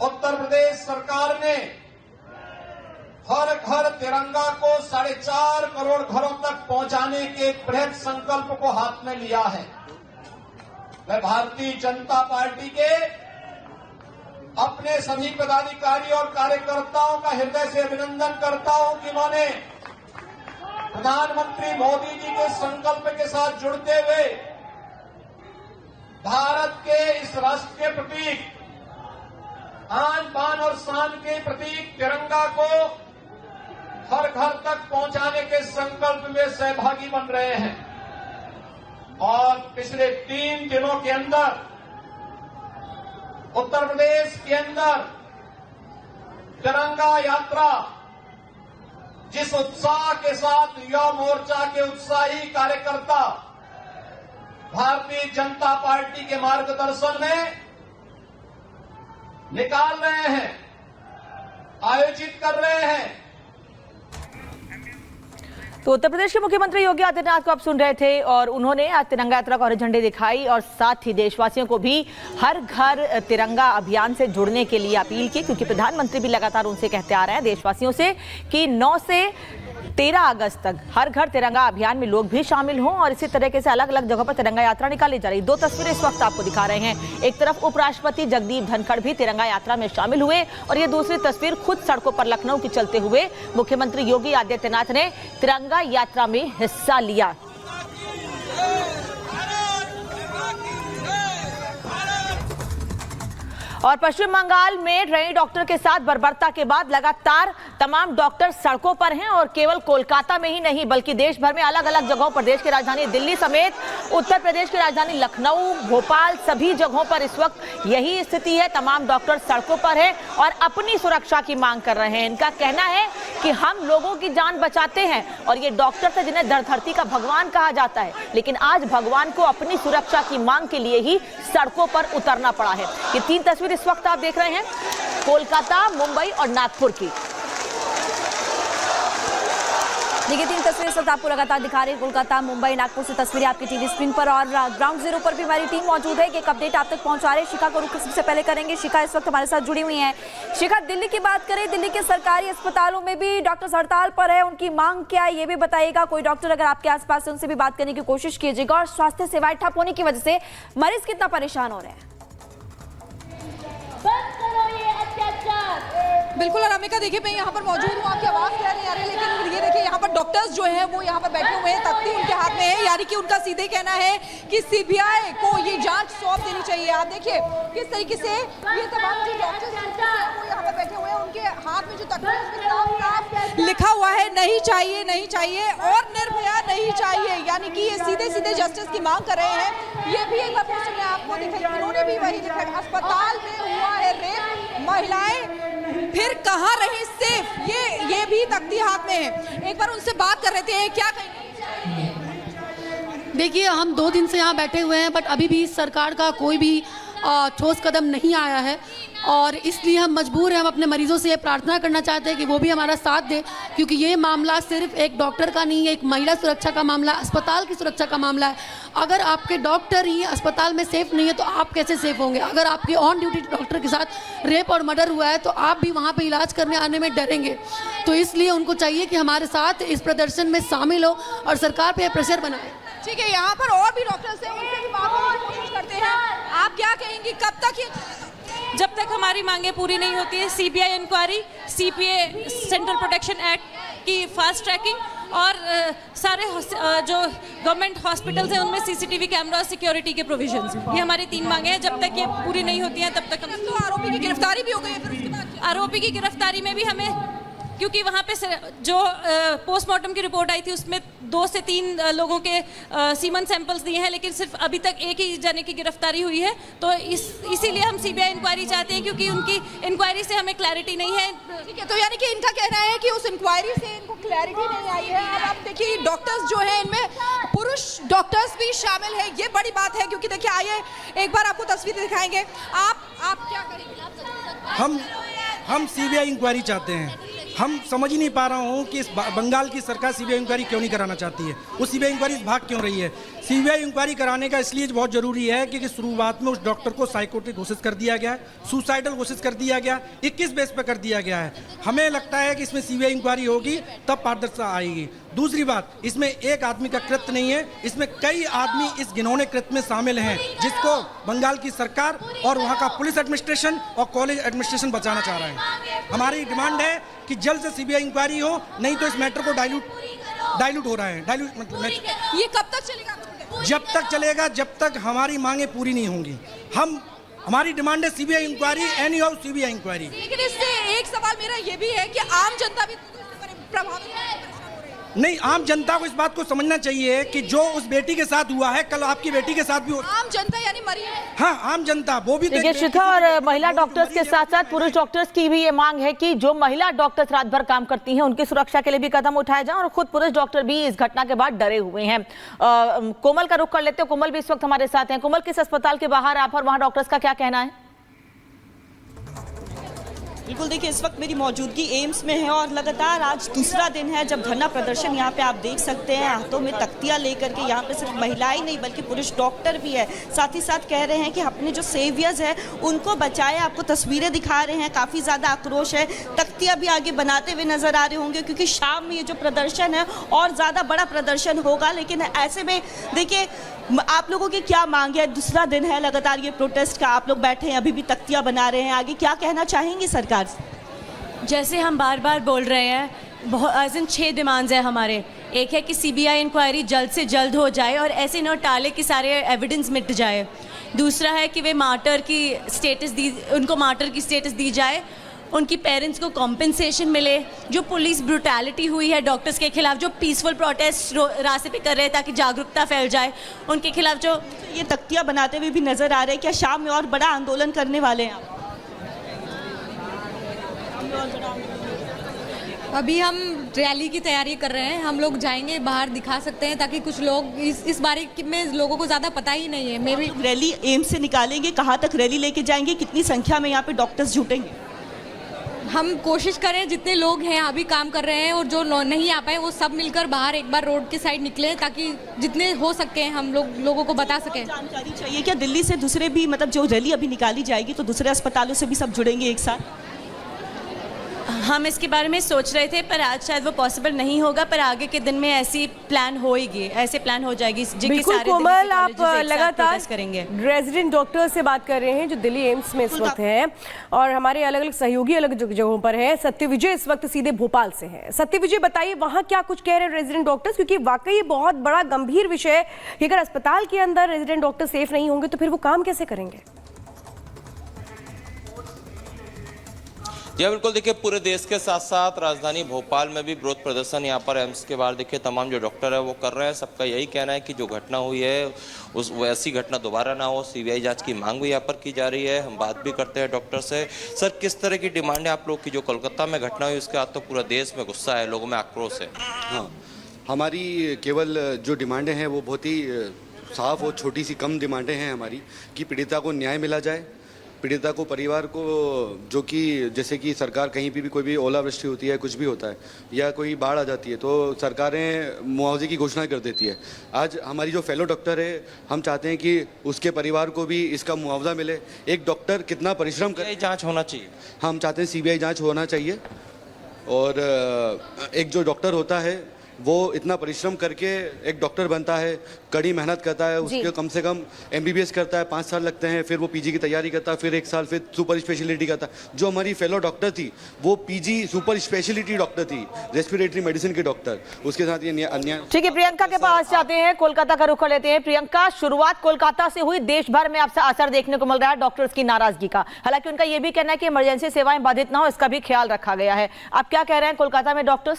उत्तर प्रदेश सरकार ने हर घर तिरंगा को 4.5 करोड़ घरों तक पहुंचाने के एक बृहद संकल्प को हाथ में लिया है। मैं भारतीय जनता पार्टी के अपने सभी पदाधिकारी और कार्यकर्ताओं का हृदय से अभिनंदन करता हूं कि उन्होंने प्रधानमंत्री मोदी जी के संकल्प के साथ जुड़ते हुए भारत के इस राष्ट्र के प्रतीक, आन बान और शान के प्रतीक तिरंगा को हर घर तक पहुंचाने के संकल्प में सहभागी बन रहे हैं। और पिछले 3 दिनों के अंदर उत्तर प्रदेश के अंदर तिरंगा यात्रा जिस उत्साह के साथ युवा मोर्चा के उत्साही कार्यकर्ता भारतीय जनता पार्टी के मार्गदर्शन में निकाल रहे हैं, आयोजित कर रहे हैं। तो उत्तर प्रदेश के मुख्यमंत्री योगी आदित्यनाथ को आप सुन रहे थे और उन्होंने आज तिरंगा यात्रा को हरी झंडी दिखाई और साथ ही देशवासियों को भी हर घर तिरंगा अभियान से जुड़ने के लिए अपील की, क्योंकि प्रधानमंत्री भी लगातार उनसे कहते आ रहे हैं देशवासियों से कि 9 से 13 अगस्त तक हर घर तिरंगा अभियान में लोग भी शामिल हों और इसी तरीके से अलग अलग जगहों पर तिरंगा यात्रा निकाली जा रही। 2 तस्वीरें इस वक्त आपको दिखा रहे हैं। एक तरफ उपराष्ट्रपति जगदीप धनखड़ भी तिरंगा यात्रा में शामिल हुए और ये दूसरी तस्वीर खुद सड़कों पर लखनऊ की चलते हुए मुख्यमंत्री योगी आदित्यनाथ ने तिरंगा यात्रा में हिस्सा लिया। और पश्चिम बंगाल में ट्रेनी डॉक्टर के साथ बर्बरता के बाद लगातार तमाम डॉक्टर सड़कों पर हैं और केवल कोलकाता में ही नहीं बल्कि देश भर में अलग अलग जगहों पर, देश की राजधानी दिल्ली समेत उत्तर प्रदेश की राजधानी लखनऊ, भोपाल, सभी जगहों पर इस वक्त यही स्थिति है। तमाम डॉक्टर सड़कों पर हैं और अपनी सुरक्षा की मांग कर रहे हैं। इनका कहना है कि हम लोगों की जान बचाते हैं और ये डॉक्टर थे जिन्हें धरती का भगवान कहा जाता है, लेकिन आज भगवान को अपनी सुरक्षा की मांग के लिए ही सड़कों पर उतरना पड़ा है। ये 3 तस्वीर इस वक्त आप देख रहे हैं कोलकाता, मुंबई और नागपुर की। देखिए 3 तस्वीरें इस वक्त आपको लगातार दिखा रहे हैं कोलकाता, मुंबई, नागपुर से तस्वीरें आपकी टीवी स्क्रीन पर और ग्राउंड जीरो पर भी हमारी टीम मौजूद है कि एक अपडेट आप तक पहुंचा रहे हैं। शिखा को रुख सबसे पहले करेंगे। शिखा इस वक्त हमारे साथ जुड़ी हुई हैं। शिखा, दिल्ली की बात करें, दिल्ली के सरकारी अस्पतालों में भी डॉक्टर्स हड़ताल पर है, उनकी मांग क्या है ये भी बताइएगा। कोई डॉक्टर अगर आपके आसपास है उनसे भी बात करने की कोशिश कीजिएगा। और स्वास्थ्य सेवाएं ठप होने की वजह से मरीज कितना परेशान हो रहे हैं? बिल्कुल अनामिका, देखिए मैं यहाँ पर मौजूद हूँ, आपकी आवाज़ कह नहीं आ रही, लेकिन ये देखिए यहाँ पर डॉक्टर्स जो हैं वो यहाँ पर बैठे हुए हैं, तख्ती उनके हाथ में है, यानी कि उनका सीधे कहना है कि सीबीआई को ये जांच सौंप देनी चाहिए। आप देखिए किस तरीके से ये तमाम जो डॉक्टर्स वो यहाँ पर बैठे हुए हैं, उनके हाथ में जो तख्ती है उसमें साफ लिखा हुआ है नहीं चाहिए, नहीं चाहिए और निर्भया नहीं चाहिए, यानी कि ये सीधे सीधे जस्टिस की मांग कर रहे हैं। ये भी एक बार पोस्टर में आपको दिखाई, इन्होंने भी वही लिखा है, अस्पताल में हुआ है रेप, महिलाएं फिर कहाँ रही सेफ, ये भी तख्ती हाथ में है। एक बार उनसे बात कर रहे थे, क्या कहेंगे? देखिए हम 2 दिन से यहाँ बैठे हुए हैं बट अभी भी सरकार का कोई भी ठोस कदम नहीं आया है और इसलिए हम मजबूर हैं। हम अपने मरीजों से ये प्रार्थना करना चाहते हैं कि वो भी हमारा साथ दें, क्योंकि ये मामला सिर्फ एक डॉक्टर का नहीं है, एक महिला सुरक्षा का मामला, अस्पताल की सुरक्षा का मामला है। अगर आपके डॉक्टर ही अस्पताल में सेफ नहीं है तो आप कैसे सेफ होंगे? अगर आपके ऑन ड्यूटी डॉक्टर के साथ रेप और मर्डर हुआ है तो आप भी वहाँ पर इलाज करने आने में डरेंगे। तो इसलिए उनको चाहिए कि हमारे साथ इस प्रदर्शन में शामिल हो और सरकार पर प्रेशर बनाए। ठीक है, यहाँ पर और भी डॉक्टर्स हैं, उनसे भी बात करने की कोशिश करते हैं। आप क्या कहेंगी, कब तक ये? जब तक हमारी मांगे पूरी नहीं होती है, CBI inquiry, CPA central protection act की फास्ट ट्रैकिंग और सारे जो गवर्नमेंट हॉस्पिटल्स हैं उनमें सीसीटीवी कैमरा और सिक्योरिटी के प्रोविजंस, ये हमारी 3 मांगे हैं। जब तक ये पूरी नहीं होती हैं तब तक हम तो आरोपी की गिरफ्तारी भी हो गई है, फिर उसके बाद आरोपी की गिरफ्तारी में भी हमें, क्योंकि वहाँ पे जो पोस्टमार्टम की रिपोर्ट आई थी उसमें 2 से 3 लोगों के सीमन सैंपल्स दिए हैं, लेकिन सिर्फ अभी तक एक ही जने की गिरफ्तारी हुई है। तो इसीलिए हम सीबीआई इंक्वायरी चाहते हैं, क्योंकि उनकी इंक्वायरी से हमें क्लैरिटी नहीं है। ठीक है, तो यानी कि इनका कहना है कि उस इंक्वायरी से इनको क्लैरिटी नहीं आई है। अब आप देखिए डॉक्टर्स जो हैं इनमें पुरुष डॉक्टर्स भी शामिल है, ये बड़ी बात है, क्योंकि देखिए आइए एक बार आपको तस्वीर दिखाएंगे। आप क्या करेंगे? हम सीबीआई इंक्वायरी चाहते हैं। हम समझ ही नहीं पा रहा हूँ कि इस बंगाल की सरकार सीबीआई इंक्वायरी क्यों नहीं कराना चाहती है, वो सीबीआई इंक्वायरी भाग क्यों रही है। सीबीआई इंक्वायरी कराने का इसलिए बहुत ज़रूरी है क्योंकि शुरुआत में उस डॉक्टर को साइकोटिक घोषित कर दिया गया है, सुसाइडल घोषित कर दिया गया, 21 बेस पर कर दिया गया है। हमें लगता है कि इसमें सीबीआई इंक्वायरी होगी तब पारदर्शिता आएगी। दूसरी बात, इसमें एक आदमी का कृत्य नहीं है, इसमें कई आदमी इस घिनौने कृत्य में शामिल हैं, जिसको बंगाल की सरकार और वहाँ का पुलिस एडमिनिस्ट्रेशन और कॉलेज एडमिनिस्ट्रेशन बचाना चाह रहे हैं। हमारी डिमांड है कि जल्द से सीबीआई इंक्वायरी हो, नहीं तो इस मैटर को डाइल्यूट हो रहा है। ये कब तक चलेगा? जब तक चलेगा जब तक हमारी मांगे पूरी नहीं होंगी। हमारी डिमांड है CBI inquiry, anyhow CBI inquiry. लेकिन इससे एक सवाल मेरा ये भी है कि आम जनता भी प्रभावित नहीं, आम जनता को इस बात को समझना चाहिए कि जो उस बेटी के साथ हुआ है कल आपकी बेटी के साथ भी हो। आम जनता यानी मरी? हाँ, आम जनता, वो भी देखिए शिखा, और महिला डॉक्टर्स के साथ साथ पुरुष डॉक्टर्स की भी ये मांग है कि जो महिला डॉक्टर्स रात भर काम करती हैं उनकी सुरक्षा के लिए भी कदम उठाए जाएं, और खुद पुरुष डॉक्टर भी इस घटना के बाद डरे हुए हैं। कोमल का रुख कर लेते हैं। कोमल भी इस वक्त हमारे साथ हैं। कोमल, किस अस्पताल के बाहर आप और वहाँ डॉक्टर्स का क्या कहना है? बिल्कुल, देखिए इस वक्त मेरी मौजूदगी एम्स में है और लगातार आज दूसरा दिन है जब धरना प्रदर्शन यहाँ पे आप देख सकते हैं, हाथों में तख्तियाँ लेकर के यहाँ पे सिर्फ महिलाएं नहीं बल्कि पुरुष डॉक्टर भी है, साथ ही साथ कह रहे हैं कि अपने जो सेवियर्स है उनको बचाए। आपको तस्वीरें दिखा रहे हैं, काफ़ी ज़्यादा आक्रोश है, तख्तियाँ भी आगे बनाते हुए नजर आ रहे होंगे क्योंकि शाम में ये जो प्रदर्शन है और ज़्यादा बड़ा प्रदर्शन होगा। लेकिन ऐसे में देखिए आप लोगों की क्या मांग है? दूसरा दिन है लगातार ये प्रोटेस्ट का, आप लोग बैठे हैं, अभी भी तख्तियाँ बना रहे हैं, आगे क्या कहना चाहेंगी सरकार से? जैसे हम बार बार बोल रहे हैं, बहुत 6 डिमांड्स हैं हमारे। एक है कि सीबीआई इंक्वायरी जल्द से जल्द हो जाए और ऐसे न टाले कि सारे एविडेंस मिट जाए। दूसरा है कि वे मार्टर की स्टेटस दी जाए, उनकी पेरेंट्स को कॉम्पेंसेशन मिले। जो पुलिस ब्रुटैलिटी हुई है डॉक्टर्स के खिलाफ, जो पीसफुल प्रोटेस्ट रास्ते पे कर रहे हैं ताकि जागरूकता फैल जाए, उनके खिलाफ जो ये तख्तियाँ बनाते हुए भी नजर आ रहे हैं, क्या शाम में और बड़ा आंदोलन करने वाले हैं? अभी हम रैली की तैयारी कर रहे हैं, हम लोग जाएंगे बाहर, दिखा सकते हैं ताकि कुछ लोग इस बारे में लोगों को ज़्यादा पता ही नहीं है। मे भी रैली एम्स से निकालेंगे, कहाँ तक रैली लेके जाएंगे, कितनी संख्या में यहाँ पे डॉक्टर्स जुटेंगे? हम कोशिश करें जितने लोग हैं अभी काम कर रहे हैं और जो नहीं आ पाए वो सब मिलकर बाहर एक बार रोड के साइड निकले ताकि जितने हो सके हम लोगों को बता सकें। जानकारी चाहिए क्या दिल्ली से दूसरे भी, मतलब जो रैली अभी निकाली जाएगी तो दूसरे अस्पतालों से भी सब जुड़ेंगे एक साथ? हम इसके बारे में सोच रहे थे पर आज शायद वो पॉसिबल नहीं होगा, पर आगे के दिन में ऐसे प्लान हो जाएगी। बिल्कुल कोमल, आप लगातार करेंगे। रेजिडेंट डॉक्टर से बात कर रहे हैं जो दिल्ली एम्स में इस वक्त हैं और हमारे अलग अलग सहयोगी अलग जगहों पर हैं। सत्यविजय इस वक्त सीधे भोपाल से हैं। सत्यविजय, बताइए वहाँ क्या कुछ कह रहे हैं रेजिडेंट डॉक्टर्स, क्योंकि वाकई बहुत बड़ा गंभीर विषय है कि अगर अस्पताल के अंदर रेजिडेंट डॉक्टर सेफ नहीं होंगे तो फिर वो काम कैसे करेंगे? जी बिल्कुल, देखिए पूरे देश के साथ साथ राजधानी भोपाल में भी विरोध प्रदर्शन यहाँ पर एम्स के बाहर देखिए तमाम जो डॉक्टर है वो कर रहे हैं। सबका यही कहना है कि जो घटना हुई है उस वैसी घटना दोबारा ना हो। सीबीआई जांच की मांग भी यहाँ पर की जा रही है। हम बात भी करते हैं डॉक्टर से। सर, किस तरह की डिमांड है आप लोग की? जो कोलकाता में घटना हुई उसके बाद तो पूरा देश में गुस्सा है, लोगों में आक्रोश है। हाँ, हमारी केवल जो डिमांडें हैं वो बहुत ही साफ और छोटी सी कम डिमांडें हैं हमारी कि पीड़िता को न्याय मिला जाए, पीड़िता को, परिवार को, जो कि जैसे कि सरकार कहीं भी कोई भी ओलावृष्टि होती है, कुछ भी होता है या कोई बाढ़ आ जाती है तो सरकारें मुआवजे की घोषणा कर देती है। आज हमारी जो फेलो डॉक्टर है, हम चाहते हैं कि उसके परिवार को भी इसका मुआवजा मिले। एक डॉक्टर कितना परिश्रम करे, जांच होना चाहिए। हम चाहते हैं सीबीआई जांच होना चाहिए। और एक जो डॉक्टर होता है वो इतना परिश्रम करके एक डॉक्टर बनता है, कड़ी मेहनत करता है, उसके कम से कम एमबीबीएस करता है, 5 साल लगते हैं, फिर वो पीजी की तैयारी करता है, फिर 1 साल फिर सुपर स्पेशलिटी करता है। जो हमारी फेलो डॉक्टर थी वो पीजी सुपर स्पेशलिटी डॉक्टर थी, रेस्पिरेटरी मेडिसिन की डॉक्टर, उसके साथ ये अन्याय। ठीक है, प्रियंका के पास जाते हैं, कोलकाता का रुख कर लेते हैं। प्रियंका, शुरुआत कोलकाता से हुई, देश भर में आपसे असर देखने को मिल रहा है डॉक्टर्स की नाराजगी का। हालांकि उनका यह भी कहना है कि इमरजेंसी सेवाएं बाधित ना हो, इसका भी ख्याल रखा गया है। आप क्या कह रहे हैं कोलकाता में डॉक्टर्स?